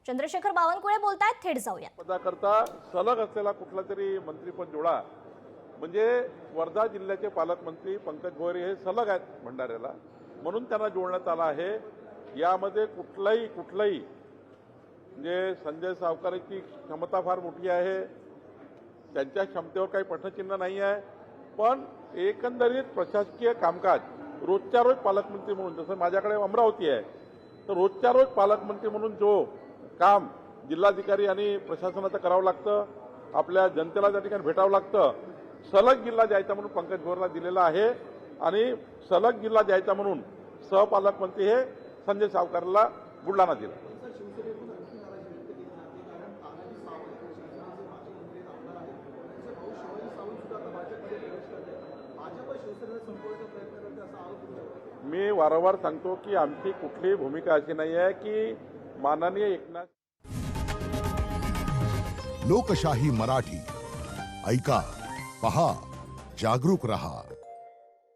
चंद्रशेखर बावनकुळे बोलतायत, थेट जाऊया. पदाकरता सलग असलेला कुठला तरी मंत्रीपद जोडा. म्हणजे वर्धा जिल्ह्याचे पालकमंत्री पंकज भोयर हे सलग आहेत भंडाऱ्याला, म्हणून त्यांना जोडण्यात आलं आहे. यामध्ये कुठलाही म्हणजे संजय सावकारेची क्षमता फार मोठी आहे, त्यांच्या क्षमतेवर काही प्रश्नचिन्ह नाही आहे. पण एकंदरीत प्रशासकीय कामकाज रोजच्या रोज पालकमंत्री म्हणून, जसं माझ्याकडे अमरावती आहे, तर रोजच्या रोज पालकमंत्री म्हणून जो काम जिल्हाधिकारी आणि प्रशासनाचं करावं लागतं, आपल्या जनतेला त्या ठिकाणी भेटावं लागतं. सलग जिल्हा द्यायचा म्हणून पंकज भोयरला दिलेला आहे आणि सलग जिल्हा द्यायचा म्हणून सहपालकमंत्री हे संजय सावकारला बुलढाणा दिला. मी वारंवार सांगतो की आमची कुठलीही भूमिका अशी नाही आहे की माननीय एकनाथ. लोकशाही मराठी ऐका, पहा, जागरूक रहा.